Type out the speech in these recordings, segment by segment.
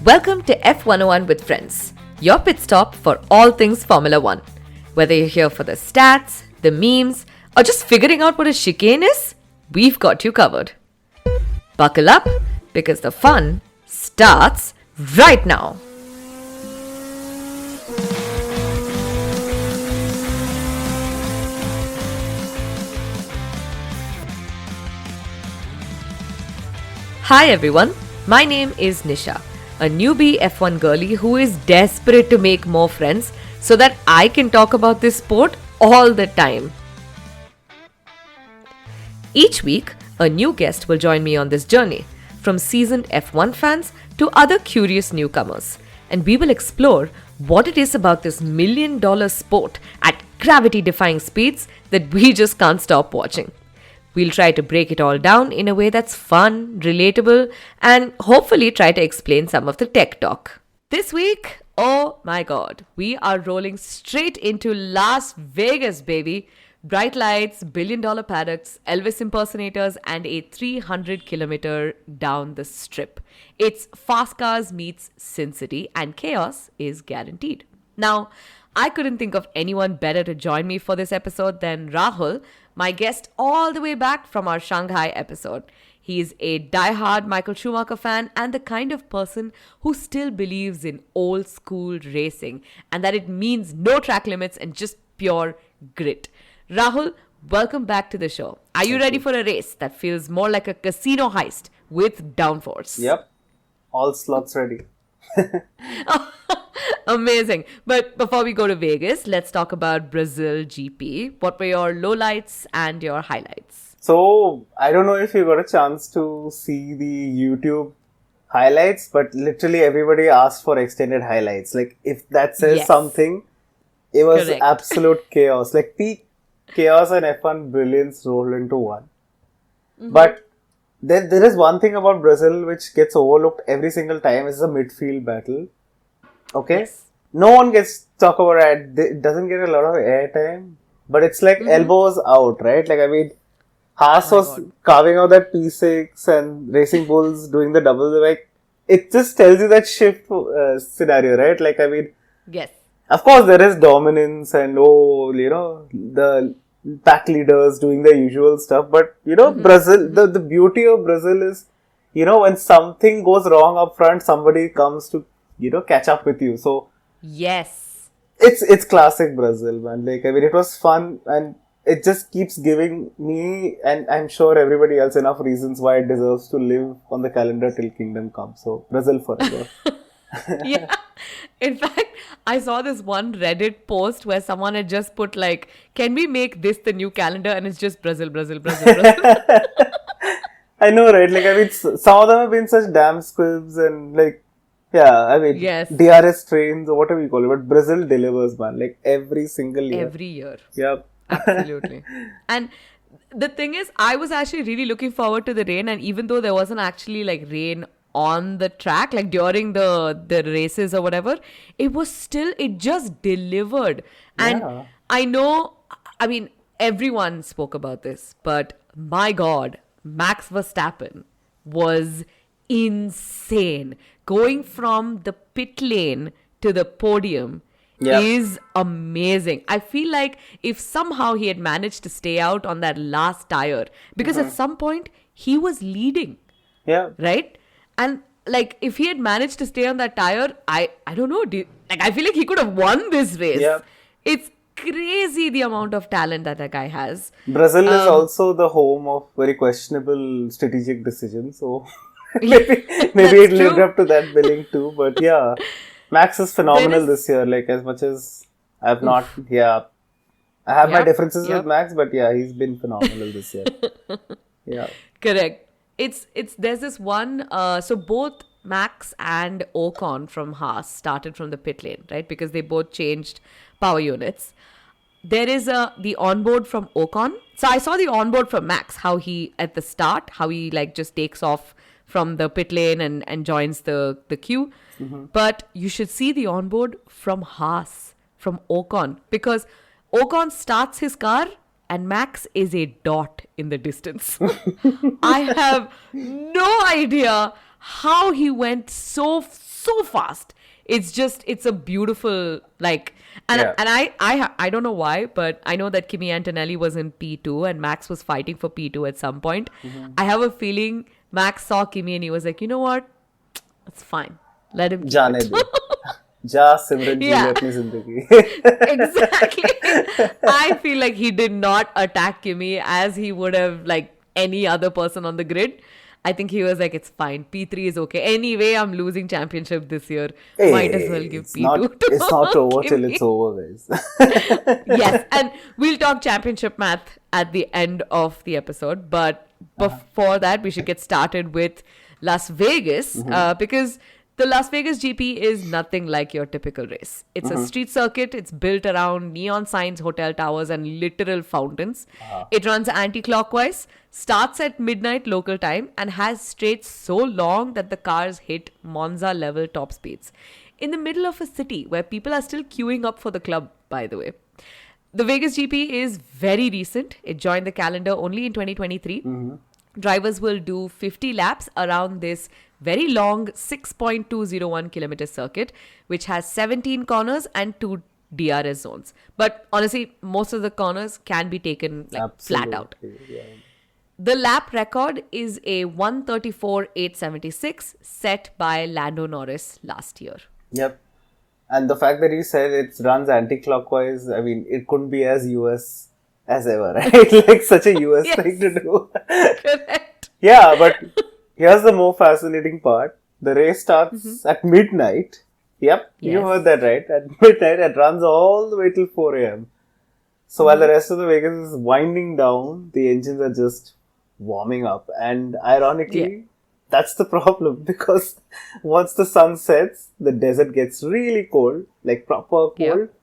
Welcome to F101 with Friends, your pit stop for all things Formula One. Whether you're here for the stats, the memes, or just figuring out what a chicane is, we've got you covered. Buckle up, because the fun starts right now. Hi everyone, my name is Nisha, a newbie F1 girlie who is desperate to make more friends so that I can talk about this sport all the time. Each week, a new guest will join me on this journey, from seasoned F1 fans to other curious newcomers, and we will explore what it is about this million-dollar sport at gravity-defying speeds that we just can't stop watching. We'll try to break it all down in a way that's fun, relatable, and hopefully try to explain some of the tech talk. This week, oh my god, we are rolling straight into Las Vegas, baby. Bright lights, billion-dollar paddocks, Elvis impersonators, and a 300-kilometer down the strip. It's fast cars meets Sin City, and chaos is guaranteed. Now, I couldn't think of anyone better to join me for this episode than Rahul, my guest all the way back from our Shanghai episode. He's a die-hard Michael Schumacher fan and the kind of person who still believes in old-school racing and that it means no track limits and just pure grit. Rahul, welcome back to the show. Are you ready for a race that feels more like a casino heist with downforce? Yep. All slots ready. Amazing. But before we go to Vegas, let's talk about Brazil GP. What were your lowlights and your highlights? So, I don't know if you got a chance to see the YouTube highlights, but literally everybody asked for extended highlights. Like, if that says something, it was Correct. absolute chaos. Like, peak chaos and F1 brilliance rolled into one. Mm-hmm. But there is one thing about Brazil which gets overlooked every single time is the midfield battle. Okay? Yes. No one gets talk about it. It doesn't get a lot of airtime. But it's like elbows out, right? Like, I mean, Haas was carving out that P6 and Racing Bulls doing the double. Like, it just tells you that shift scenario, right? Like, I mean, Yes. of course, there is dominance and, the pack leaders doing the usual stuff. But, Brazil, the beauty of Brazil is, when something goes wrong up front, somebody comes to, catch up with you. So, Yes. it's classic Brazil, man. Like, I mean, it was fun and it just keeps giving me and I'm sure everybody else enough reasons why it deserves to live on the calendar till Kingdom Come. So, Brazil forever. Yeah. In fact, I saw this one Reddit post where someone had just put like, can we make this the new calendar? And it's just Brazil, Brazil, Brazil, Brazil. I know, right? Like, I mean, some of them have been such damn squibs and like, yeah, I mean, Yes. DRS trains or whatever you call it. But Brazil delivers, man. Like, every single year. Every year. Yep. Absolutely. And the thing is, I was actually really looking forward to the rain. And even though there wasn't actually like rain on the track, like during the races or whatever, it just delivered. And Yeah. I know, I mean, everyone spoke about this, but my God, Max Verstappen was insane. Going from the pit lane to the podium is amazing. I feel like if somehow he had managed to stay out on that last tire, because at some point he was leading. Yeah. Right? And like if he had managed to stay on that tire, I don't know. I feel like he could have won this race. Yeah. It's crazy the amount of talent that guy has. Brazil is also the home of very questionable strategic decisions. So maybe it lived true. up to that billing too. But yeah, Max is phenomenal this year. Like, as much as I've not, I have my differences with Max, but yeah, he's been phenomenal this year. Yeah. Correct. There's this one, so both Max and Ocon from Haas started from the pit lane, right? Because they both changed power units. There is the onboard from Ocon. So I saw the onboard from Max, how he like just takes off from the pit lane and joins the queue. Mm-hmm. But you should see the onboard from Haas, from Ocon, because Ocon starts his car and Max is a dot in the distance. I have no idea how he went so so fast. It's a beautiful, like, and I don't know why, but I know that Kimi Antonelli was in P2 and Max was fighting for P2 at some point. I have a feeling Max saw Kimi and he was like, you know what? It's fine. Let him keep जाने it. दो जा सिमरन जी ले अपनी जिंदगी Exactly. I feel like he did not attack Kimi as he would have like any other person on the grid. I think he was like, it's fine. P3 is okay. Anyway, I'm losing championship this year. Hey, Might as well give it's P2 not, to it's not over till Kimi. it's over, guys. Yes, and we'll talk championship math at the end of the episode. But before that, we should get started with Las Vegas because the Las Vegas GP is nothing like your typical race. It's a street circuit. It's built around neon signs, hotel towers, and literal fountains. It runs anti-clockwise, starts at midnight local time, and has straights so long that the cars hit Monza-level top speeds. In the middle of a city where people are still queuing up for the club, by the way. The Vegas GP is very recent. It joined the calendar only in 2023. Drivers will do 50 laps around this very long 6.201 kilometer circuit, which has 17 corners and 2 DRS zones. But honestly, most of the corners can be taken like flat out. Yeah. The lap record is a 134.876 set by Lando Norris last year. Yep. And the fact that you said it runs anti-clockwise, I mean, it couldn't be as US as ever, right? Like such a US thing to do. Correct. Yeah, but here's the more fascinating part. The race starts at midnight. Yep, you Yes. heard that right. At midnight, it runs all the way till 4 a.m. So while the rest of the Vegas is winding down, the engines are just warming up. And ironically, that's the problem because once the sun sets, the desert gets really cold, like proper cold. Yep.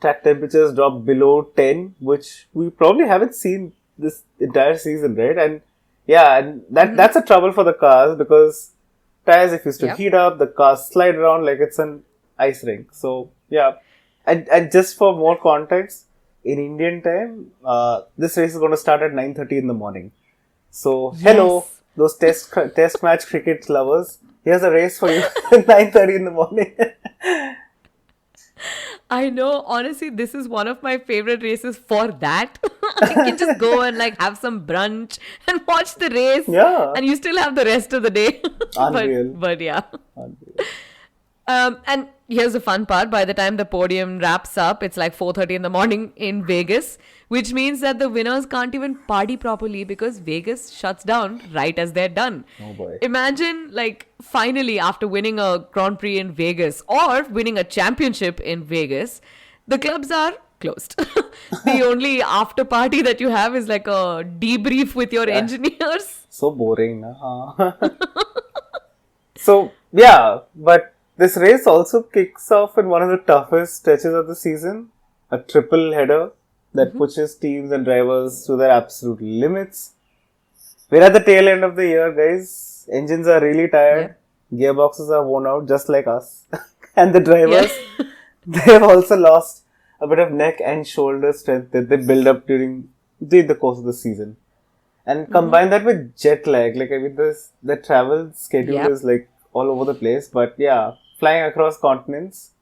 Track temperatures drop below 10, which we probably haven't seen this entire season, right? And yeah, and that's a trouble for the cars because tires, if used to heat up, the cars slide around like it's an ice rink. So yeah, and just for more context, in Indian time, this race is going to start at 9:30 in the morning. So hello, those test match cricket lovers. Here's a race for you at 9:30 in the morning. I know, honestly, this is one of my favorite races for that. I can just go and like have some brunch and watch the race. Yeah. And you still have the rest of the day. Unreal. But yeah. Unreal. And here's the fun part. By the time the podium wraps up, it's like 4:30 in the morning in Vegas, which means that the winners can't even party properly because Vegas shuts down right as they're done. Oh boy. Imagine, like, finally after winning a Grand Prix in Vegas or winning a championship in Vegas, the clubs are closed. The only after party that you have is like a debrief with your engineers. So boring. Huh? So, yeah, but this race also kicks off in one of the toughest stretches of the season. A triple header that pushes teams and drivers to their absolute limits. We're at the tail end of the year, guys. Engines are really tired. Gearboxes are worn out, just like us. And the drivers, they have also lost a bit of neck and shoulder strength that they build up during the course of the season. And combine that with jet lag. Like, I mean, the travel schedule is like all over the place. But yeah, flying across continents.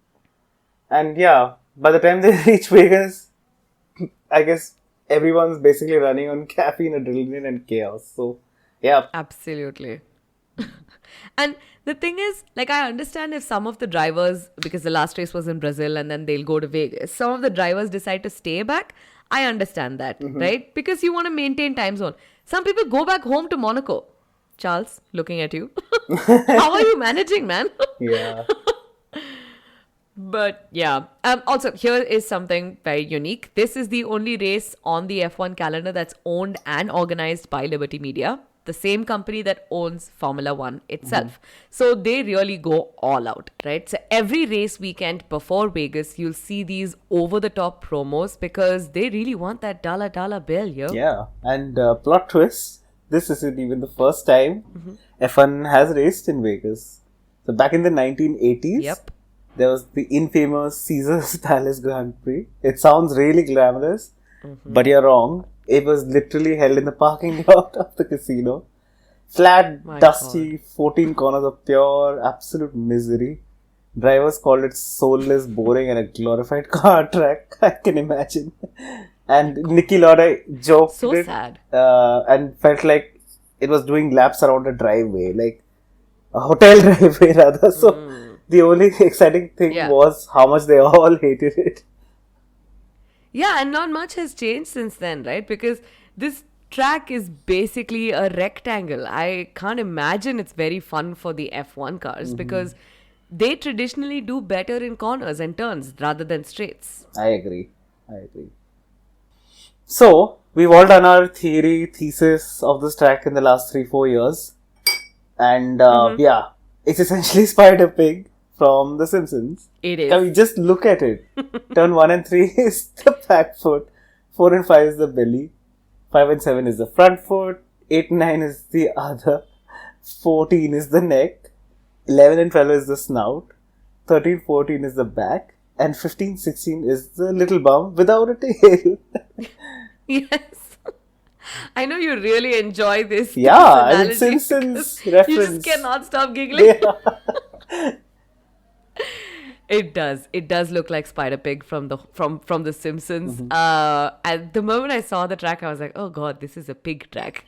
And yeah, by the time they reach Vegas, I guess everyone's basically running on caffeine, adrenaline, and chaos. So, yeah. Absolutely. And the thing is, like, I understand if some of the drivers, because the last race was in Brazil and then they'll go to Vegas, some of the drivers decide to stay back. I understand that, right? Because you want to maintain time zone. Some people go back home to Monaco. Charles, looking at you. How are you managing, man? Yeah. But yeah, also here is something very unique. This is the only race on the F1 calendar that's owned and organized by Liberty Media, the same company that owns Formula One itself. So they really go all out, right? So every race weekend before Vegas, you'll see these over-the-top promos because they really want that dollar bill, yo. Yeah, and plot twist, this isn't even the first time F1 has raced in Vegas. So back in the 1980s, there was the infamous Caesars Palace Grand Prix. It sounds really glamorous, but you're wrong. It was literally held in the parking lot of the casino. Flat, My dusty, 14 corners of pure, absolute misery. Drivers called it soulless, boring, and a glorified car track. I can imagine. And Niki Lauda joked So it sad. and felt like it was doing laps around a driveway, like a hotel driveway rather. So the only exciting thing Yeah. was how much they all hated it. Yeah, and not much has changed since then, right? Because this track is basically a rectangle. I can't imagine it's very fun for the F1 cars because they traditionally do better in corners and turns rather than straights. I agree. So, we've all done our thesis of this track in the last 3-4 years. And yeah, it's essentially Spider-Pig from The Simpsons. It is. I mean, just look at it. Turn 1 and 3 is the back foot. 4 and 5 is the belly. 5 and 7 is the front foot. 8 and 9 is the other. 14 is the neck. 11 and 12 is the snout. 13, 14 is the back. And 15, 16 is the little bum without a tail. Yes. I know you really enjoy this. Yeah, this I mean, analogy Simpsons because reference. You just cannot stop giggling. Yeah. It does. It does look like Spider-Pig from the Simpsons. At the moment I saw the track, I was like, "Oh God, this is a pig track."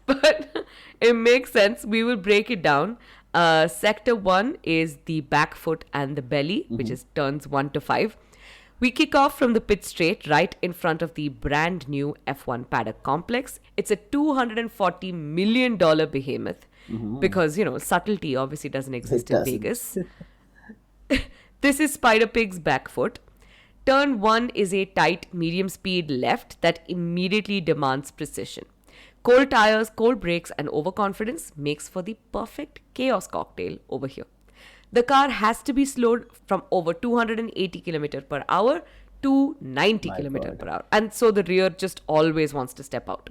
But it makes sense. We will break it down. Sector 1 is the back foot and the belly, which is turns 1 to 5. We kick off from the pit straight right in front of the brand new F1 paddock complex. It's a $240 million behemoth because, subtlety obviously doesn't exist in Vegas. This is Spider-Pig's back foot. Turn 1 is a tight medium speed left that immediately demands precision. Cold tires, cold brakes and overconfidence makes for the perfect chaos cocktail over here. The car has to be slowed from over 280 km per hour to 90 km per hour. And so the rear just always wants to step out.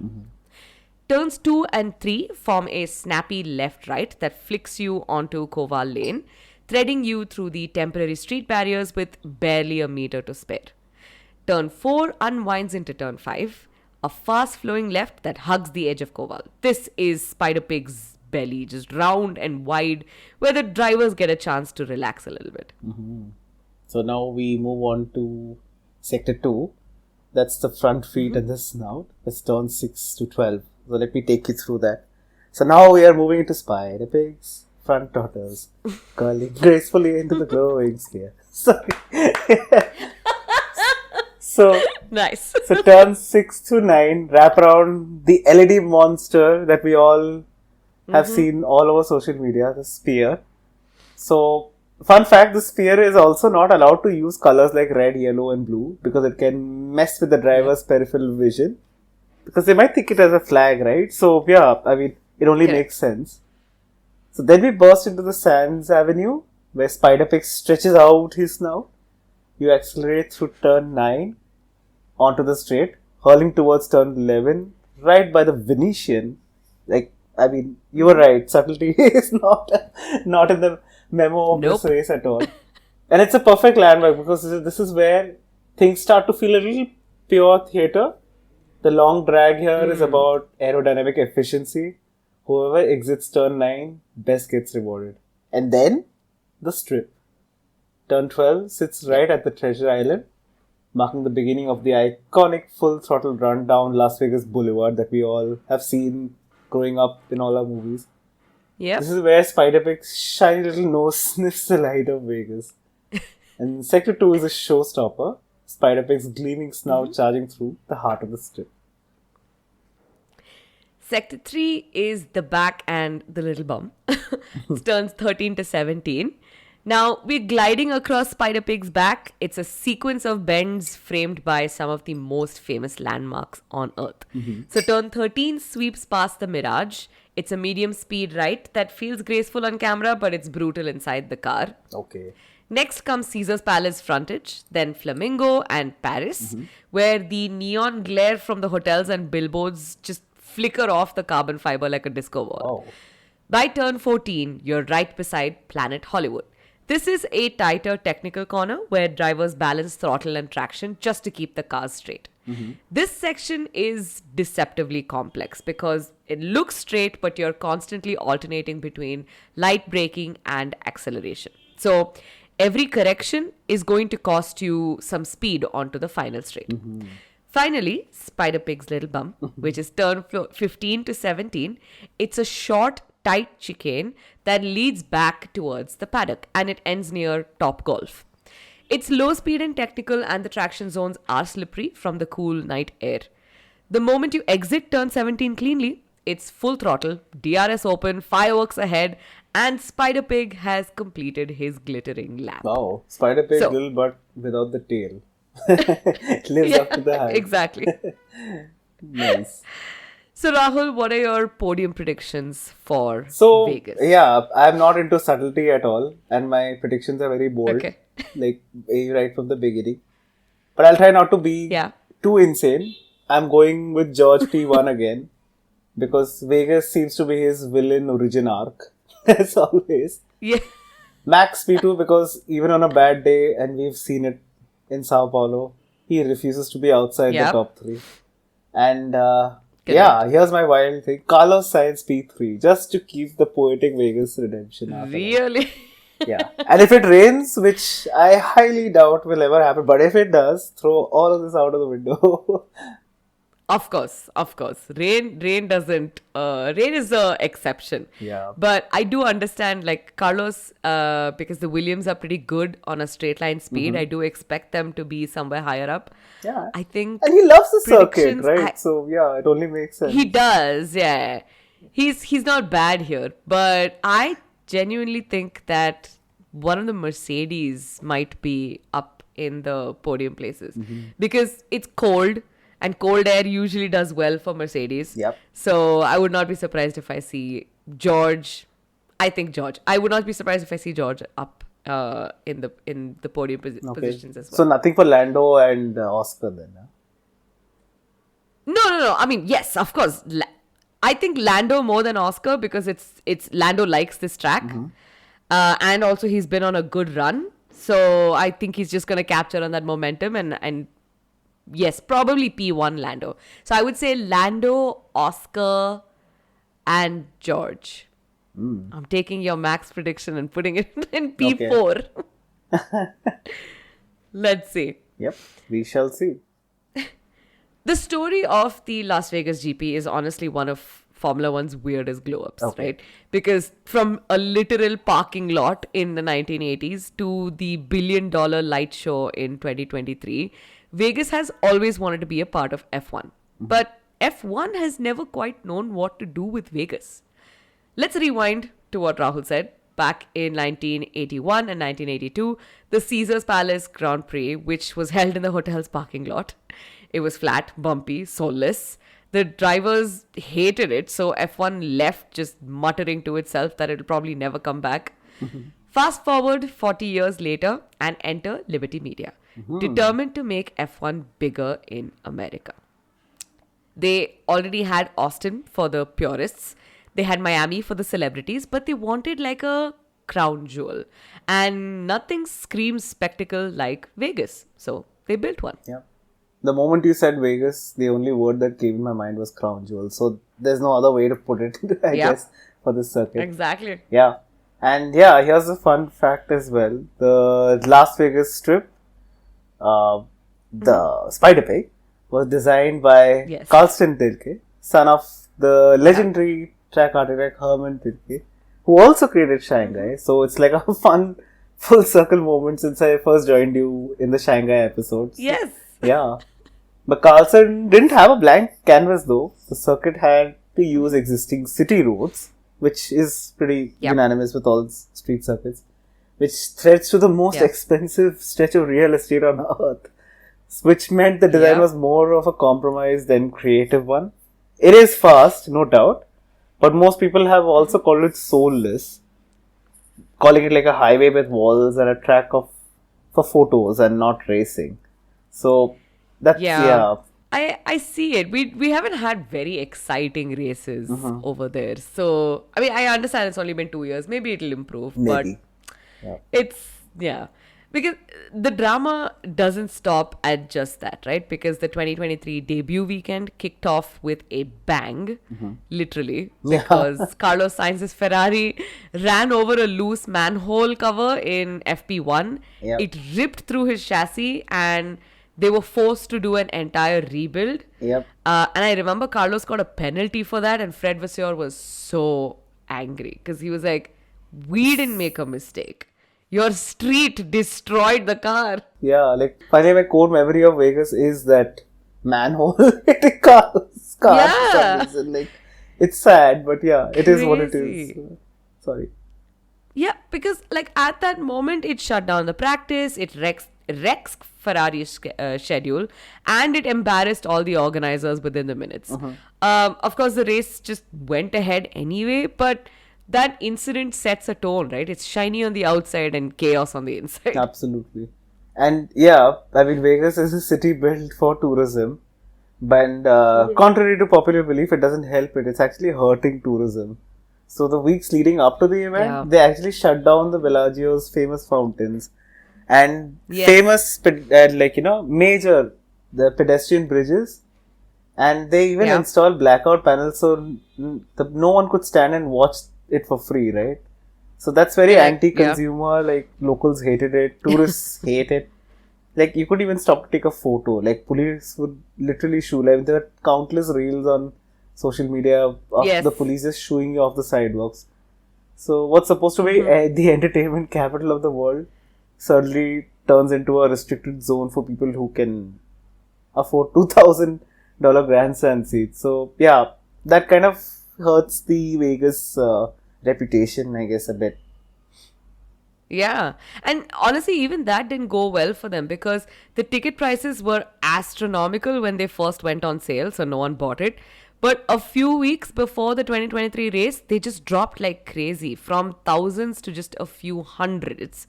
Turns 2 and 3 form a snappy left-right that flicks you onto Koval Lane, threading you through the temporary street barriers with barely a meter to spare. Turn 4 unwinds into turn 5, a fast-flowing left that hugs the edge of Koval. This is Spider-Pig's belly, just round and wide, where the drivers get a chance to relax a little bit. So now we move on to Sector 2. That's the front feet and the snout. It's turn 6 to 12. So let me take you through that. So now we are moving into Spider-Pig's front daughters, curling gracefully into the glowing sphere. Sorry. So Nice. So turn 6 to 9 wrap around the LED monster that we all have seen all over social media, the sphere. So, fun fact, the sphere is also not allowed to use colors like red, yellow and blue because it can mess with the driver's peripheral vision. Because they might think it as a flag, right? So, yeah, I mean, it only makes sense. So then we burst into the Sands Avenue where Spider-Pig stretches out his snout. You accelerate through turn 9 onto the straight, hurling towards turn 11, right by the Venetian. Like, I mean, you were right. Subtlety is not in the memo of this race at all. And it's a perfect landmark because this is where things start to feel a little pure theatre. The long drag here is about aerodynamic efficiency. Whoever exits turn 9 best gets rewarded. And then the strip. Turn 12 sits right at the Treasure Island, marking the beginning of the iconic full throttle run down Las Vegas Boulevard that we all have seen growing up in all our movies. Yep. This is where Spider-Pig's shiny little nose sniffs the light of Vegas. And Sector 2 is a showstopper. Spider-Pig's gleaming snout charging through the heart of the strip. Sector 3 is the back and the little bum. It turns 13 to 17. Now, we're gliding across Spider-Pig's back. It's a sequence of bends framed by some of the most famous landmarks on Earth. So, turn 13 sweeps past the Mirage. It's a medium speed right that feels graceful on camera, but it's brutal inside the car. Okay. Next comes Caesar's Palace frontage, then Flamingo and Paris, where the neon glare from the hotels and billboards just flicker off the carbon fiber like a disco ball. Oh. By turn 14, you're right beside Planet Hollywood. This is a tighter technical corner where drivers balance throttle and traction just to keep the cars straight. This section is deceptively complex because it looks straight, but you're constantly alternating between light braking and acceleration. So every correction is going to cost you some speed onto the final straight. Finally, Spiderpig's little bump, which is turn 15 to 17. It's a short, tight chicane that leads back towards the paddock, and it ends near Top Golf. It's low speed and technical, and the traction zones are slippery from the cool night air. The moment you exit turn 17 cleanly, it's full throttle, DRS open, fireworks ahead, and Spiderpig has completed his glittering lap. Wow, Spiderpig will, but without the tail. It lives up to the hype. Exactly. Nice. So Rahul, what are your podium predictions for Vegas? Yeah, I'm not into subtlety at all, and my predictions are very bold. Okay. Like right from the beginning. But I'll try not to be too insane. I'm going with George P1 again, because Vegas seems to be his villain origin arc, as always. Yeah. Max P2, because even on a bad day, and we've seen it in Sao Paulo, he refuses to be outside the top 3. And here's my wild thing. Carlos Sainz P3, just to keep the poetic Vegas redemption. Really? Yeah. And if it rains, which I highly doubt will ever happen, but if it does, throw all of this out of the window. Of course. Rain doesn't. Rain is the exception. Yeah. But I do understand, like Carlos, because the Williams are pretty good on a straight line speed. I do expect them to be somewhere higher up. Yeah. I think. And he loves the circuit, right? So yeah, it only makes sense. He does. Yeah. He's not bad here, but I genuinely think that one of the Mercedes might be up in the podium places because it's cold. And cold air usually does well for Mercedes. Yep. So I would not be surprised if I see George. I would not be surprised if I see George up in the podium positions as well. So nothing for Lando and Oscar then, huh? No. I mean, yes, of course. I think Lando more than Oscar because it's Lando likes this track. And also he's been on a good run. So I think he's just going to capture on that momentum and yes, probably P1 Lando. So I would say Lando, Oscar, and George. I'm taking your max prediction and putting it in P4. Okay. Let's see. Yep, we shall see. The story of the Las Vegas GP is honestly one of Formula One's weirdest glow-ups, right? Because from a literal parking lot in the 1980s to the billion-dollar light show in 2023, Vegas has always wanted to be a part of F1. But F1 has never quite known what to do with Vegas. Let's rewind to what Rahul said. Back in 1981 and 1982, the Caesars Palace Grand Prix, which was held in the hotel's parking lot. It was flat, bumpy, soulless. The drivers hated it, so F1 left just muttering to itself that it'll probably never come back. Fast forward 40 years later and enter Liberty Media, determined to make F1 bigger in America. They already had Austin for the purists. They had Miami for the celebrities, but they wanted like a crown jewel. And nothing screams spectacle like Vegas. So they built one. Yeah. The moment you said Vegas, the only word that came in my mind was crown jewel. So there's no other way to put it, I guess, for this circuit. Exactly. Yeah. And yeah, here's a fun fact as well. The Las Vegas Strip, the Spiderpig, was designed by Carlston Tilke, son of the legendary track architect Herman Tilke, who also created Shanghai. So it's like a fun full circle moment since I first joined you in the Shanghai episodes. Yes. Yeah. But Carlson didn't have a blank canvas though. The circuit had to use existing city roads, which is pretty unanimous with all street circuits, which stretched to the most expensive stretch of real estate on earth, which meant the design was more of a compromise than creative one. It is fast, no doubt, but most people have also called it soulless, calling it like a highway with walls and a track for photos and not racing. So that's I see it. We haven't had very exciting races over there. So I mean, I understand it's only been 2 years. Maybe it'll improve. But it's Because the drama doesn't stop at just that, right? Because the 2023 debut weekend kicked off with a bang, literally, Yeah. because Carlos Sainz's Ferrari ran over a loose manhole cover in FP1. Yep. It ripped through his chassis and they were forced to do an entire rebuild. Yep. And I remember Carlos got a penalty for that, and Fred Vasseur was so angry because he was like, "We didn't make a mistake. Your street destroyed the car." Yeah, like finally my core memory of Vegas is that manhole hitting cars for Yeah. some reason. Like, it's sad, but yeah, it is what it is. Crazy. Sorry. Yeah, because like at that moment, it shut down the practice, it wrecks Ferrari's schedule, and it embarrassed all the organizers within the minutes. Of course, the race just went ahead anyway, but that incident sets a tone, right? It's shiny on the outside and chaos on the inside. Absolutely. And yeah, I mean, Vegas is a city built for tourism. But contrary to popular belief, it doesn't help it. It's actually hurting tourism. So the weeks leading up to the event, Yeah. they actually shut down the Bellagio's famous fountains and Yes. famous, major the pedestrian bridges. And they even Yeah. installed blackout panels so no one could stand and watch it for free, right? So that's very Yeah. anti-consumer. Like, locals hated it, tourists hate it. Like, you couldn't even stop to take a photo. Like, police would literally shoo. Like, there are countless reels on social media of Yes. the police just shooing you off the sidewalks. So what's supposed to be the entertainment capital of the world suddenly turns into a restricted zone for people who can afford $2,000 grandstand seats. So yeah, that kind of hurts the Vegas reputation, I guess, a bit. Yeah. And honestly, even that didn't go well for them because the ticket prices were astronomical when they first went on sale, so no one bought it. But a few weeks before the 2023 race, they just dropped like crazy from thousands to just a few hundreds.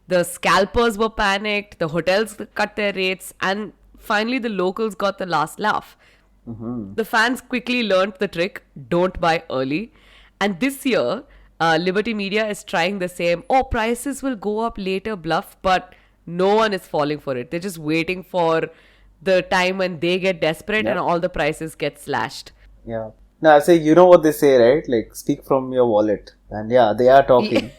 The scalpers were panicked, the hotels cut their rates, and finally the locals got the last laugh. The fans quickly learned the trick: don't buy early. And this year, Liberty Media is trying the same, "Oh, prices will go up later" bluff, but no one is falling for it. They're just waiting for the time when they get desperate and Yeah. all the prices get slashed. Yeah. Now, I say, you know what they say, right? Like, speak from your wallet. And yeah, they are talking.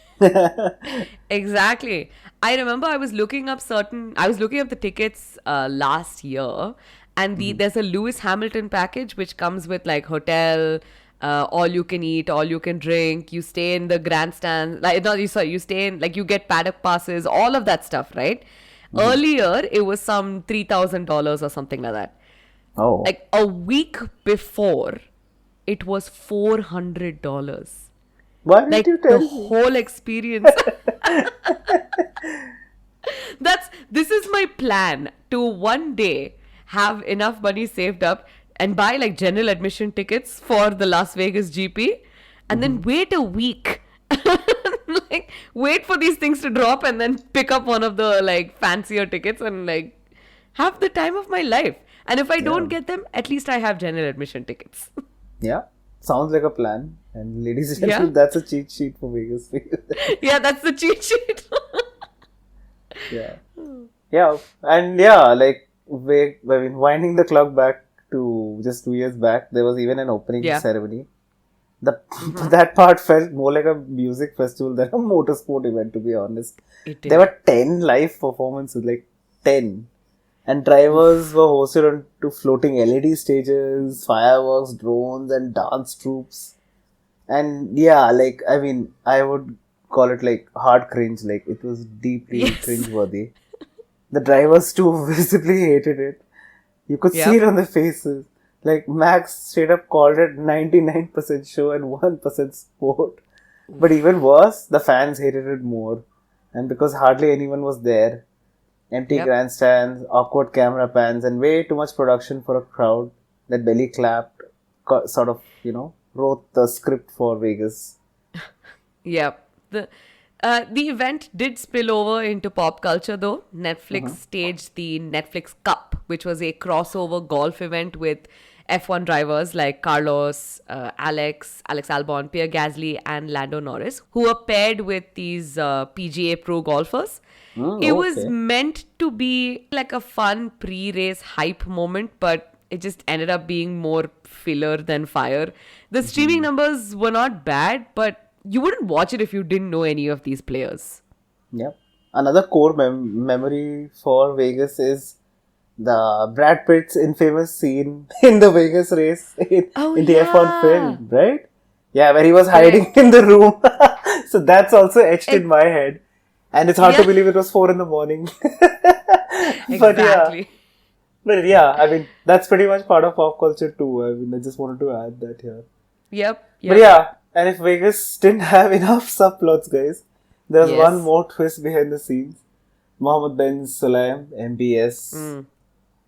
Exactly. I remember I was looking up the tickets last year, and there's a Lewis Hamilton package which comes with like hotel, all you can eat, all you can drink. You stay in the grandstand, you stay in, like, you get paddock passes, all of that stuff, right? Earlier, it was some $3,000 or something like that. Oh. Like a week before, it was $400. Why didn't Like you the tell me? whole experience. This is my plan to one day have enough money saved up and buy like general admission tickets for the Las Vegas GP and then wait a week. Like, wait for these things to drop and then pick up one of the like fancier tickets and like have the time of my life. And if I don't get them, at least I have general admission tickets. Yeah. Sounds like a plan. And ladies and Yeah. gentlemen, that's a cheat sheet for Vegas. Yeah, that's the cheat sheet. Yeah. Yeah. And yeah, like, winding the clock back to just 2 years back, there was even an opening Yeah. ceremony. That part felt more like a music festival than a motorsport event, to be honest. It did. There were 10 live performances, like 10. And drivers were hosted onto floating LED stages, fireworks, drones, and dance troops. And yeah, like, I mean, I would call it like hard cringe. Like, it was deeply Yes. cringe-worthy. The drivers too visibly hated it. You could see Yep. it on their faces. Like, Max straight up called it 99% show and 1% sport. But even worse, the fans hated it more. And because hardly anyone was there, empty Yep. grandstands, awkward camera pans, and way too much production for a crowd that belly clapped, sort of, wrote the script for Vegas. Yep. The event did spill over into pop culture though. Netflix staged the Netflix Cup, which was a crossover golf event with F1 drivers like Carlos, Alex Albon, Pierre Gasly, and Lando Norris, who were paired with these PGA Pro golfers. It was Okay. meant to be like a fun pre-race hype moment, but it just ended up being more filler than fire. The streaming numbers were not bad, but you wouldn't watch it if you didn't know any of these players. Yep. Another core memory for Vegas is the Brad Pitt's infamous scene in the Vegas race Oh, in the F1 yeah. film, right? Yeah, where he was hiding Correct. in the room. So that's also etched in Ex- my head. And it's hard to Yeah. believe it was 4 in the morning. Exactly. But yeah, I mean, that's pretty much part of pop culture too. I mean, I just wanted to add that here. Yep. But yeah, and if Vegas didn't have enough subplots, guys, there's Yes. one more twist behind the scenes. Mohammed bin Sulayem, MBS,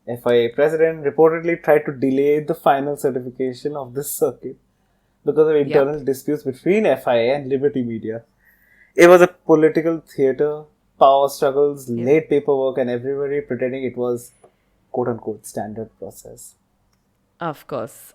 FIA president, reportedly tried to delay the final certification of this circuit because of internal disputes between FIA and Liberty Media. It was a political theatre, power struggles, late paperwork, and everybody pretending it was quote-unquote standard process. Of course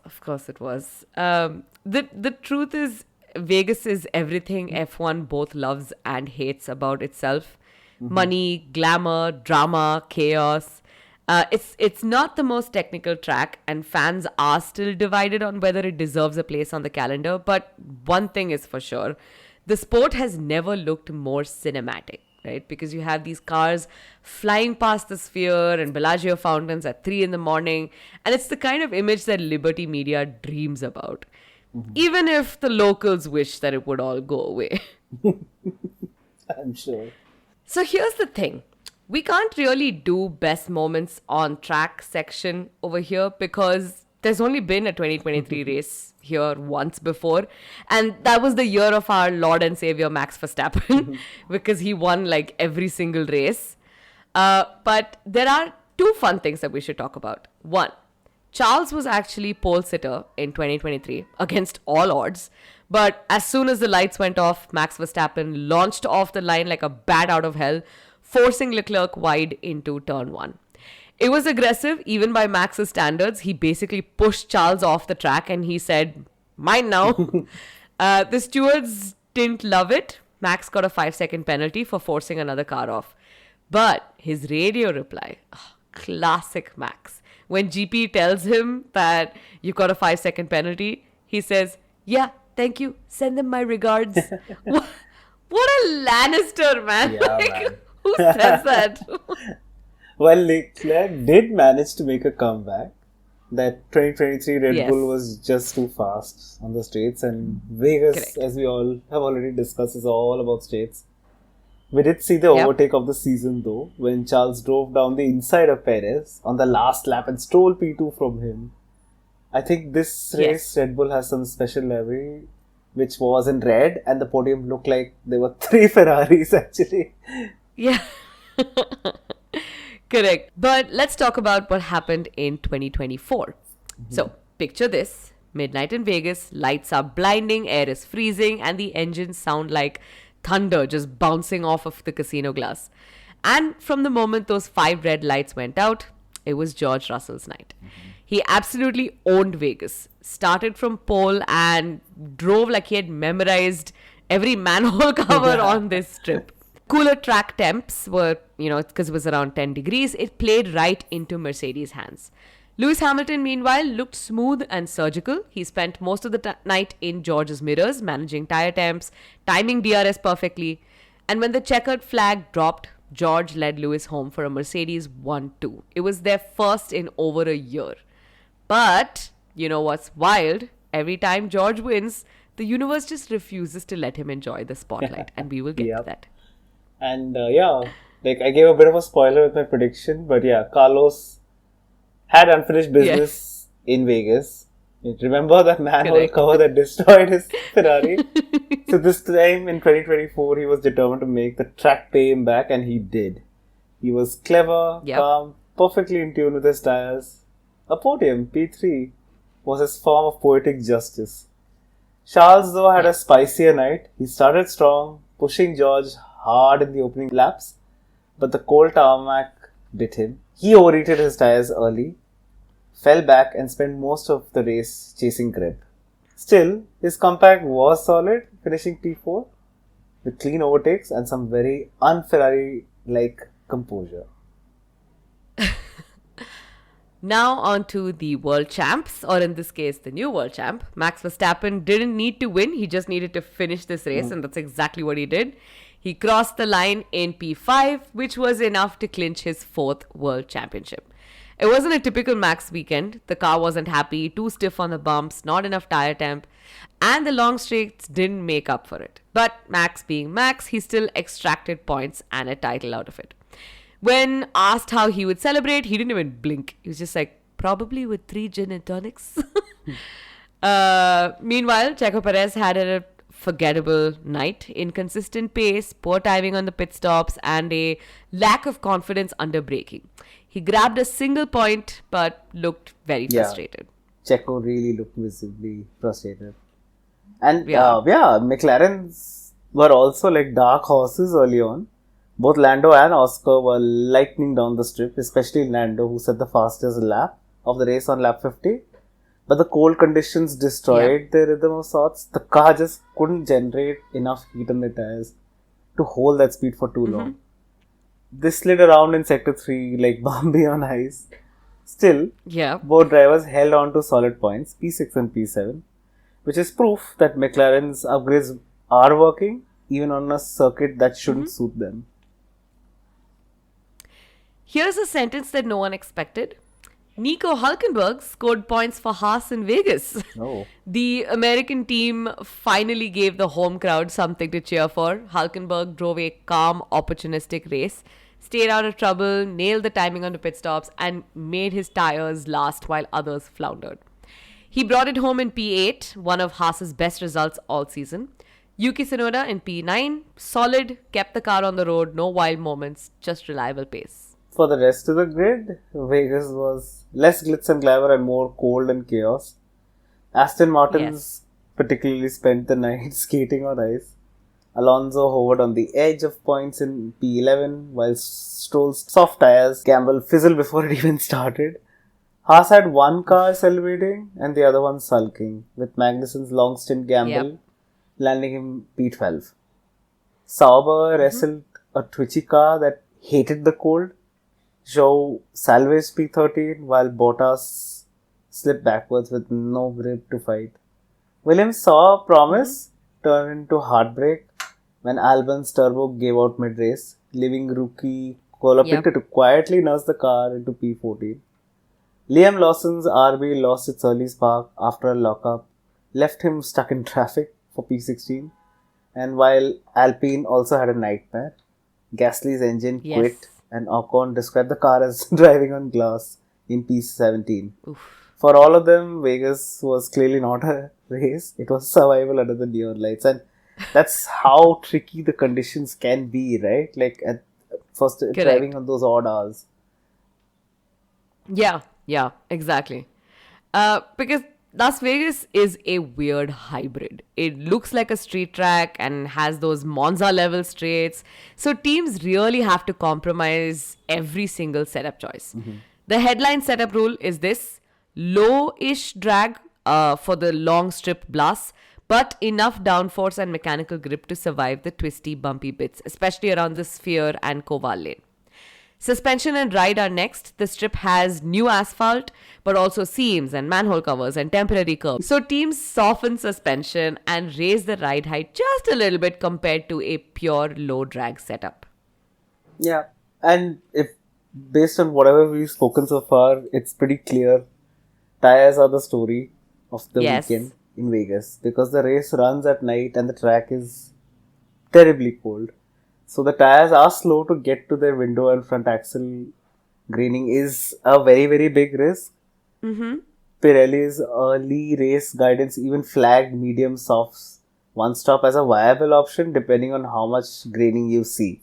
it was. The truth is, Vegas is everything F1 both loves and hates about itself. Money, glamour, drama, chaos. It's not the most technical track, and fans are still divided on whether it deserves a place on the calendar. But one thing is for sure, the sport has never looked more cinematic, right? Because you have these cars flying past the sphere and Bellagio fountains at 3 in the morning. And it's the kind of image that Liberty Media dreams about. Even if the locals wish that it would all go away. I'm sure. So here's the thing. We can't really do best moments on track section over here because there's only been a 2023 race here once before. And that was the year of our Lord and Savior Max Verstappen because he won like every single race. But there are two fun things that we should talk about. One, Charles was actually pole sitter in 2023 against all odds. But as soon as the lights went off, Max Verstappen launched off the line like a bat out of hell, forcing Leclerc wide into turn 1. It was aggressive, even by Max's standards. He basically pushed Charles off the track and he said, "Mine now." The stewards didn't love it. Max got a 5-second penalty for forcing another car off. But his radio reply, classic Max. When GP tells him that you got a 5-second penalty, he says, "Yeah, thank you. Send them my regards." What a Lannister, man. Yeah, Like, man. who says that? Well, Leclerc did manage to make a comeback. That 2023 Red Yes. Bull was just too fast on the straights, and Vegas, Correct. as we all have already discussed, is all about straights. We did see the overtake of the season though, when Charles drove down the inside of Perez on the last lap and stole P2 from him. I think this race Red Bull has some special livery, which was in red, and the podium looked like there were 3 Ferraris actually. Yeah. Correct. But let's talk about what happened in 2024. So, picture this. Midnight in Vegas, lights are blinding, air is freezing, and the engines sound like thunder just bouncing off of the casino glass. And from the moment those 5 red lights went out, it was George Russell's night. He absolutely owned Vegas. Started from pole and drove like he had memorized every manhole cover on this strip. Cooler track temps were, because it was around 10 degrees, it played right into Mercedes' hands. Lewis Hamilton, meanwhile, looked smooth and surgical. He spent most of the night in George's mirrors, managing tire temps, timing DRS perfectly. And when the checkered flag dropped, George led Lewis home for a Mercedes 1-2. It was their first in over a year. But, you know what's wild? Every time George wins, the universe just refuses to let him enjoy the spotlight. And we will get to that. And I gave a bit of a spoiler with my prediction, but Carlos had unfinished business in Vegas. Remember that manhole cover that destroyed his Ferrari? So this time in 2024, he was determined to make the track pay him back, and he did. He was clever, calm, perfectly in tune with his tires. A podium, P3, was his form of poetic justice. Charles, though, had a spicier night. He started strong, pushing George hard in the opening laps, but the cold tarmac bit him. He overheated his tires early. fell back and spent most of the race chasing grip. Still, his comeback was solid, finishing P4 with clean overtakes and some very un-Ferrari-like composure. Now on to the world champs, or in this case, the new world champ. Max Verstappen didn't need to win. He just needed to finish this race, and that's exactly what he did. He crossed the line in P5, which was enough to clinch his 4th world championship. It wasn't a typical Max weekend. The car wasn't happy, too stiff on the bumps, not enough tire temp, and the long straights didn't make up for it. But Max being Max, he still extracted points and a title out of it. When asked how he would celebrate, he didn't even blink. He was just like, probably with 3 gin and tonics. Meanwhile, Checo Perez had a forgettable night. Inconsistent pace, poor timing on the pit stops, and a lack of confidence under braking. He grabbed a single point, but looked very frustrated. Checo really looked visibly frustrated. And McLarens were also like dark horses early on. Both Lando and Oscar were lightning down the strip, especially Lando, who set the fastest lap of the race on lap 50. But the cold conditions destroyed their rhythm of sorts. The car just couldn't generate enough heat on the tires to hold that speed for too long. This slid around in Sector 3 like Bambi on ice. Still, both drivers held on to solid points, P6 and P7, which is proof that McLaren's upgrades are working, even on a circuit that shouldn't suit them. Here's a sentence that no one expected. Nico Hülkenberg scored points for Haas in Vegas. Oh. The American team finally gave the home crowd something to cheer for. Hülkenberg drove a calm, opportunistic race, stayed out of trouble, nailed the timing on the pit stops, and made his tires last while others floundered. He brought it home in P8, one of Haas's best results all season. Yuki Tsunoda in P9, solid, kept the car on the road, no wild moments, just reliable pace. For the rest of the grid, Vegas was less glitz and glamour and more cold and chaos. Aston Martins particularly spent the night skating on ice. Alonso hovered on the edge of points in P11, while Stroll's soft tires gamble fizzled before it even started. Haas had one car celebrating and the other one sulking, with Magnussen's long stint gamble landing him P12. Sauber wrestled a twitchy car that hated the cold. Zhou salvaged P13 while Bottas slipped backwards with no grip to fight. Williams saw promise turn into heartbreak when Albon's turbo gave out mid-race, leaving rookie Colapinto to quietly nurse the car into P14. Liam Lawson's RB lost its early spark after a lockup, left him stuck in traffic for P16. And while Alpine also had a nightmare, Gasly's engine quit and Ocon described the car as driving on glass in P17. For all of them, Vegas was clearly not a race. It was survival under the neon lights. And that's how tricky the conditions can be, right? Like at first driving on those odd hours. Yeah, exactly. Because Las Vegas is a weird hybrid. It looks like a street track and has those Monza-level straights. So teams really have to compromise every single setup choice. The headline setup rule is this: low-ish drag for the long strip blasts, but enough downforce and mechanical grip to survive the twisty, bumpy bits, especially around the sphere and Koval lane. Suspension and ride are next. The strip has new asphalt, but also seams and manhole covers and temporary curbs. So teams soften suspension and raise the ride height just a little bit compared to a pure low drag setup. Yeah, and if based on whatever we've spoken so far, it's pretty clear tires are the story of the weekend in Vegas, because the race runs at night and the track is terribly cold. So the tires are slow to get to their window, and front axle greening is a very, very big risk. Pirelli's early race guidance even flagged medium softs one stop as a viable option depending on how much graining you see.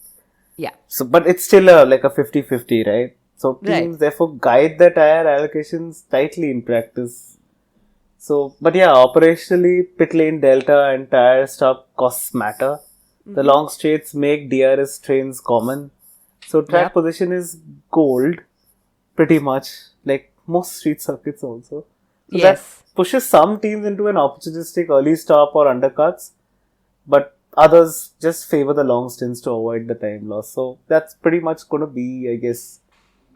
Yeah. So, but it's still like a 50-50, right? So teams therefore guide their tire allocations tightly in practice. So, but yeah, operationally, pit lane delta and tire stop costs matter. The long straights make DRS trains common. So track position is gold, pretty much. Like most street circuits also. So that Yes. pushes some teams into an opportunistic early stop or undercuts, but others just favor the long stints to avoid the time loss. So that's pretty much going to be, I guess,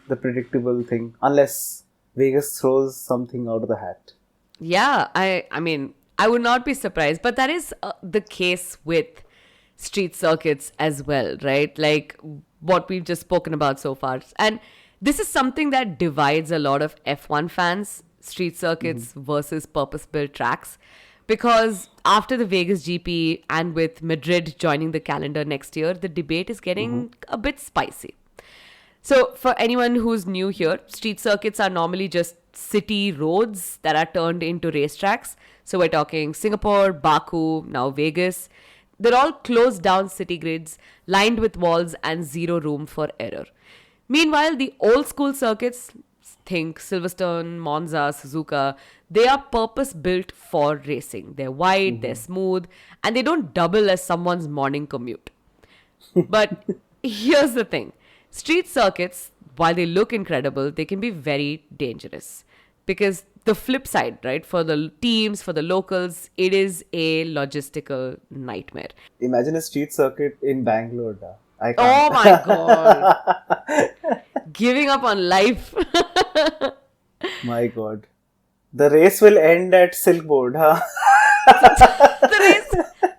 the predictable thing, unless Vegas throws something out of the hat. Yeah, I mean, I would not be surprised, but that is the case with street circuits as well, right? Like what we've just spoken about so far. And this is something that divides a lot of F1 fans, street circuits versus purpose-built tracks. Because after the Vegas GP and with Madrid joining the calendar next year, the debate is getting a bit spicy. So, for anyone who's new here, street circuits are normally just city roads that are turned into racetracks. So, we're talking Singapore, Baku, now Vegas. They're all closed down city grids, lined with walls and zero room for error. Meanwhile, the old school circuits, think Silverstone, Monza, Suzuka, they are purpose built for racing. They're wide, they're smooth, and they don't double as someone's morning commute. But here's the thing. Street circuits, while they look incredible, they can be very dangerous. Because the flip side, right, for the teams, for the locals, it is a logistical nightmare. Imagine a street circuit in Bangalore. I Oh can't. my God. Giving up on life. My God. The race will end at Silkboard, huh?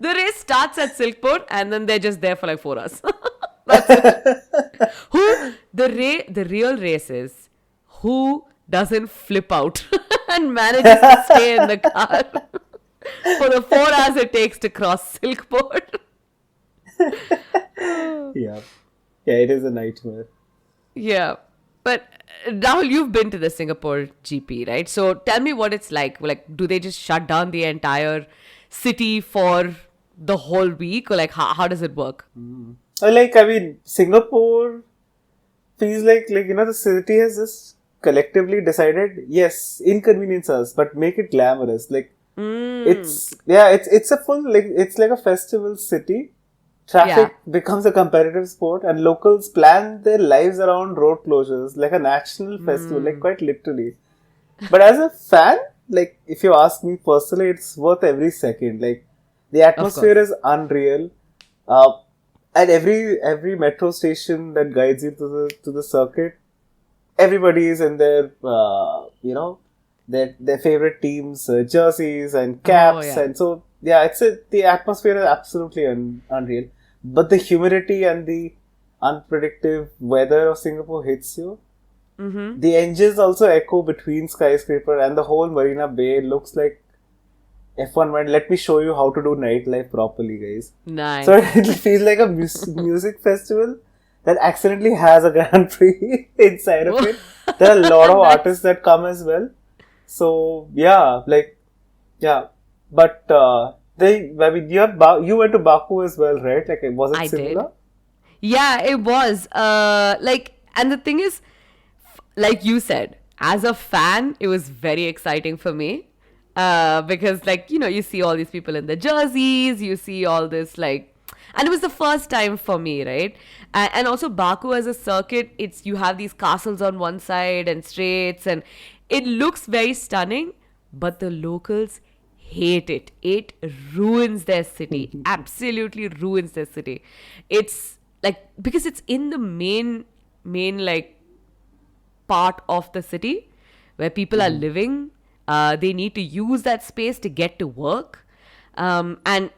The race starts at Silkport and then they're just there for like 4 hours. That's it. The real race is who doesn't flip out and manages to stay in the car for the 4 hours it takes to cross Silkport. Yeah. Yeah, it is a nightmare. Yeah. But Rahul, you've been to the Singapore GP, right? So tell me what it's like. Like, do they just shut down the entire city for the whole week? Or like, how does it work? Singapore feels like, the city has just collectively decided, yes, inconvenience us, but make it glamorous. It's a full, it's like a festival city. Traffic becomes a competitive sport and locals plan their lives around road closures like a national festival, like quite literally. But as a fan, like if you ask me personally, it's worth every second. Like the atmosphere is unreal. At every metro station that guides you to the circuit, everybody is in their their favorite teams jerseys and caps, and so the atmosphere is absolutely unreal. But the humidity and the unpredictable weather of Singapore hits you. The engines also echo between skyscraper, and the whole Marina Bay looks like F1 went, let me show you how to do nightlife properly, guys. Nice. So it feels like a music festival that accidentally has a Grand Prix inside of it. There are a lot of artists that come as well. So but you went to Baku as well, right? Like, was it similar? Did. Yeah, it was. And the thing is, like you said, as a fan, it was very exciting for me. Because you see all these people in the jerseys, you see all this and it was the first time for me, right? And also Baku as a circuit, you have these castles on one side and straights, and it looks very stunning, but the locals hate it. It ruins their city. Absolutely ruins their city. It's because it's in the main part of the city where people are living. They need to use that space to get to work. And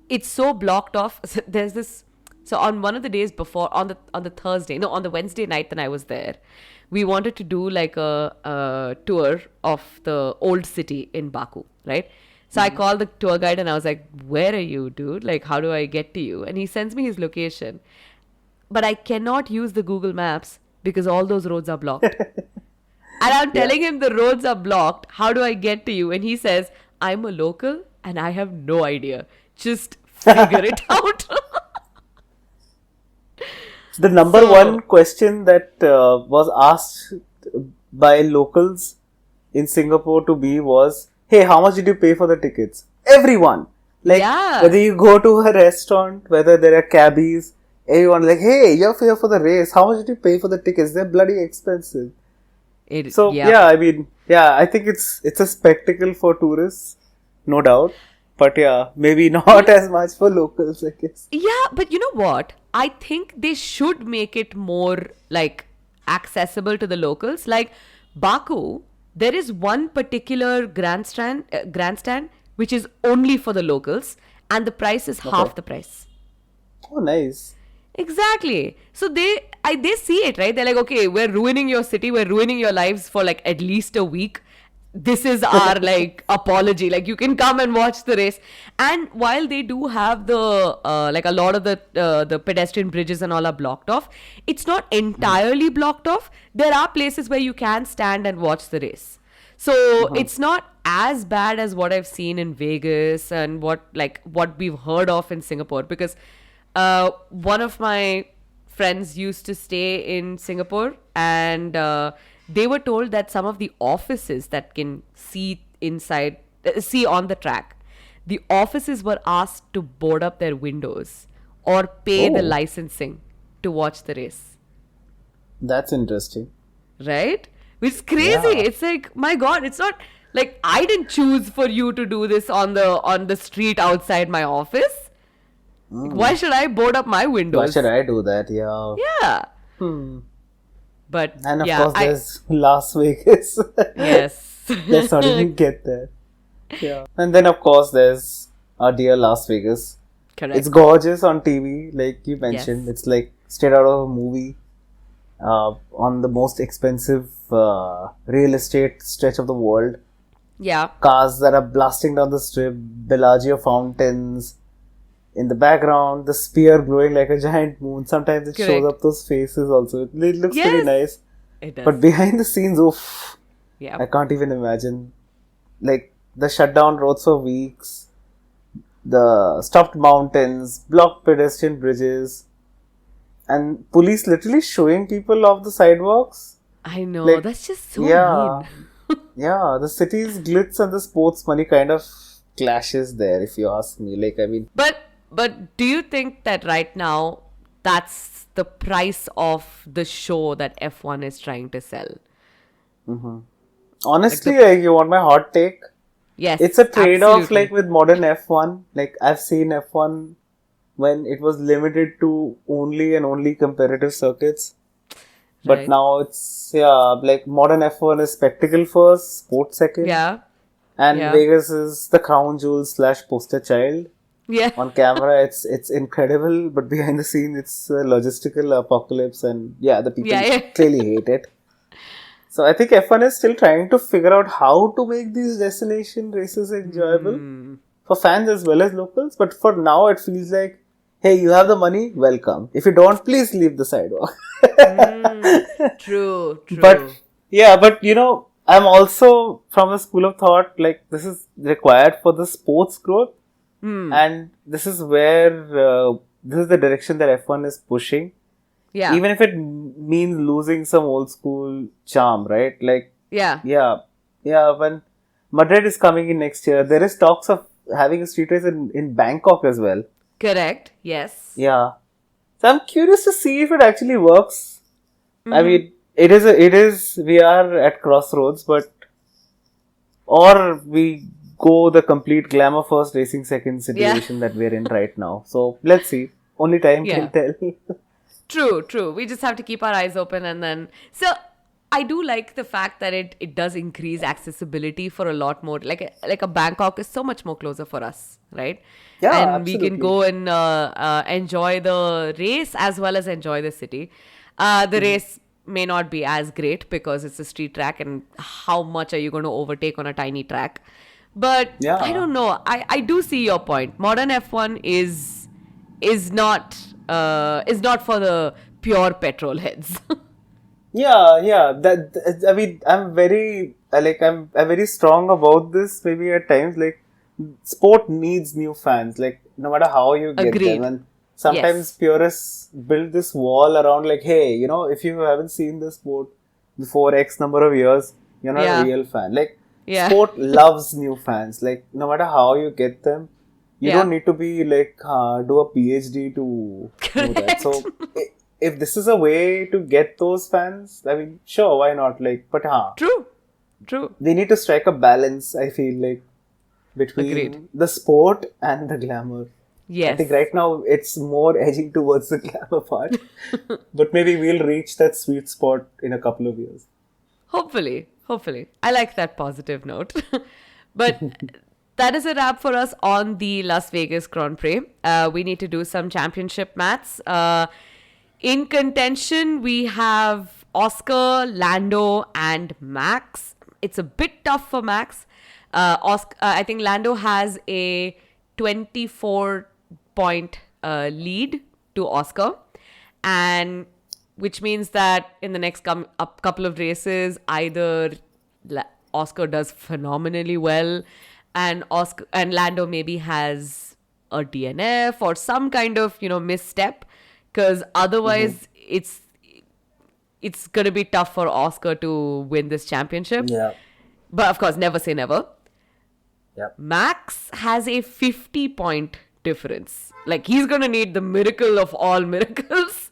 it's so blocked off. So there's this. So on one of the days before, on the Wednesday night that I was there, we wanted to do a tour of the old city in Baku, right? So I called the tour guide and I was like, where are you, dude? Like, how do I get to you? And he sends me his location. But I cannot use the Google Maps because all those roads are blocked. And I'm telling him the roads are blocked. How do I get to you? And he says, I'm a local and I have no idea. Just figure it out. The number one question that was asked by locals in Singapore to me was, hey, how much did you pay for the tickets? Everyone. Whether you go to a restaurant, whether there are cabbies, everyone hey, you're here for the race. How much did you pay for the tickets? They're bloody expensive. So Yeah. yeah, I mean, yeah, I think it's a spectacle for tourists, no doubt. But yeah, maybe not as much for locals, I guess. Yeah, but you know what? I think they should make it more like accessible to the locals. Like Baku, there is one particular grandstand which is only for the locals, and the price is Okay. half the price. Oh, nice. Exactly. So they see it, right? They're like, okay, we're ruining your city, we're ruining your lives for like at least a week. This is our like apology. Like you can come and watch the race. And while they do have the like a lot of the pedestrian bridges and all are blocked off, it's not entirely blocked off. There are places where you can stand and watch the race. So it's not as bad as what I've seen in Vegas and what we've heard of in Singapore, because one of my friends used to stay in Singapore, and they were told that some of the offices that can see on the track, the offices were asked to board up their windows or pay the Oh, licensing to watch the race, that's interesting. right? Which is crazy. Yeah. It's like, my God, it's not like I didn't choose for you to do this on the street outside my office. Like, why should I board up my Why should windows? I do that? Yeah. Yeah. Hmm. But And of yeah, course, there's Las Vegas. yes. Let's not even get there. Yeah. And then, of course, there's our dear Las Vegas. Correct. It's gorgeous on TV, like you mentioned. Yes. It's like straight out of a movie. On the most expensive real estate stretch of the world. Yeah. Cars that are blasting down the strip, Bellagio fountains. In the background, the spear glowing like a giant moon. Sometimes it shows Correct. up those faces also. It looks pretty Yes. nice. It does. But behind the scenes, oof, I Yeah. can't even imagine. Like the shutdown roads for weeks, the stopped mountains, blocked pedestrian bridges, and police literally showing people off the sidewalks. I know. Like, That's just so yeah, mean. yeah, the city's glitz and the sports money kind of clashes there, if you ask me. Like, I mean, But do you think that right now that's the price of the show that F1 is trying to sell? honestly, like, you want my hot take? Yes. It's a trade-off, absolutely. like with modern F1. Like, I've seen F1 when it was limited to only and only competitive circuits. But Right. now it's, yeah, like modern F1 is spectacle first, sport second. Yeah. And Yeah. Vegas is the crown jewel / poster child. Yeah. On camera, it's incredible, but behind the scenes, it's a logistical apocalypse, and yeah, the people Yeah. clearly hate it. So I think F1 is still trying to figure out how to make these destination races enjoyable for fans as well as locals. But for now, it feels like, hey, you have the money, welcome. If you don't, please leave the sidewalk. True. But yeah, but you know, I'm also from a school of thought like this is required for the sports growth, and this is where this is the direction that F1 is pushing. Yeah. Even if it means losing some old school charm, right? Like, Yeah. yeah. When Madrid is coming in next year, there is talks of having a street race in Bangkok as well. Correct. Yes. Yeah. So I'm curious to see if it actually works. I mean, it is, we are at crossroads, but, or we go the complete glamour first, racing second situation that we're in right now. So let's see. Only time Yeah. can tell. True. We just have to keep our eyes open, and then I do like the fact that it does increase accessibility for a lot more. Like a Bangkok is so much more closer for us, right? Yeah, and we can go and enjoy the race as well as enjoy the city. The race may not be as great because it's a street track, and how much are you going to overtake on a tiny track? But Yeah. I don't know. I do see your point. Modern F1 is not for the pure petrol heads. Yeah. I mean, I'm very I'm very strong about this. Maybe at times, like, sport needs new fans. Like, no matter how you get Agreed. them, and sometimes Yes. purists build this wall around. Like, hey, you know, if you haven't seen the sport before X number of years, you're not Yeah. a real fan. Like, Yeah. sport loves new fans. Like, no matter how you get them, you Yeah. don't need to be like do a PhD to do that. So if this is a way to get those fans, I mean, sure, why not? Like, but True. we need to strike a balance, I feel like, between Agreed. the sport and the glamour. Yes. I think right now it's more edging towards the glamour part. But maybe we'll reach that sweet spot in a couple of years. Hopefully. I like that positive note. But that is a wrap for us on the Las Vegas Grand Prix. We need to do some championship maths. In contention, we have Oscar, Lando, and Max. It's a bit tough for Max. I think Lando has a 24-point lead to Oscar, and which means that in the next couple of races, either Oscar does phenomenally well, and Lando maybe has a DNF or some kind of misstep, because otherwise it's gonna be tough for Oscar to win this championship. Yeah. But of course, never say never. Yep. Max has a 50-point difference. Like, he's going to need the miracle of all miracles.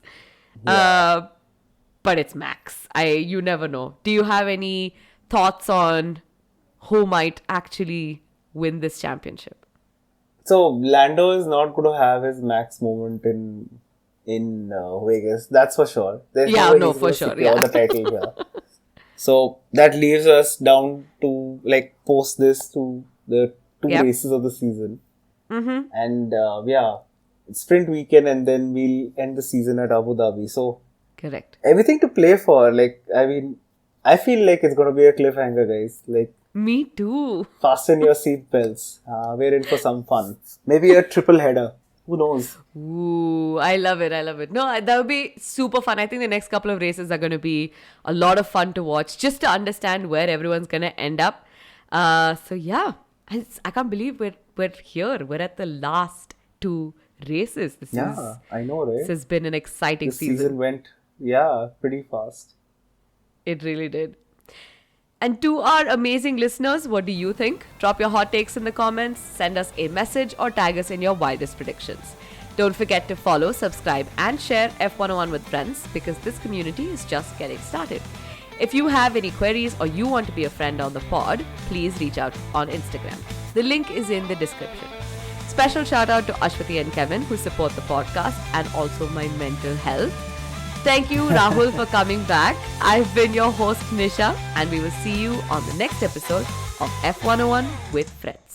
Yeah. But it's Max. You never know. Do you have any thoughts on who might actually win this championship? So, Lando is not going to have his Max moment in Vegas. That's for sure. There's Yeah, no way no, he's for gonna sure, secure yeah. the title here. So that leaves us down to like post this to the two Yep. races of the season. And it's sprint weekend, and then we'll end the season at Abu Dhabi. So Correct. everything to play for. Like, I mean, I feel like it's gonna be a cliffhanger, guys. Like, Me too. fasten your seatbelts. We're in for some fun. Maybe a triple header. Who knows? Ooh, I love it. No, that would be super fun. I think the next couple of races are going to be a lot of fun to watch, just to understand where everyone's going to end up. So yeah, I can't believe we're here. We're at the last two races. I know, right? This has been an exciting This season went, pretty fast. It really did. And to our amazing listeners, what do you think? Drop your hot takes in the comments, send us a message, or tag us in your wildest predictions. Don't forget to follow, subscribe, and share F101 with friends, because this community is just getting started. If you have any queries or you want to be a friend on the pod, please reach out on Instagram. The link is in the description. Special shout out to Ashwati and Kevin, who support the podcast and also my mental health. Thank you, Rahul, for coming back. I've been your host, Nisha, and we will see you on the next episode of F101 with Friends.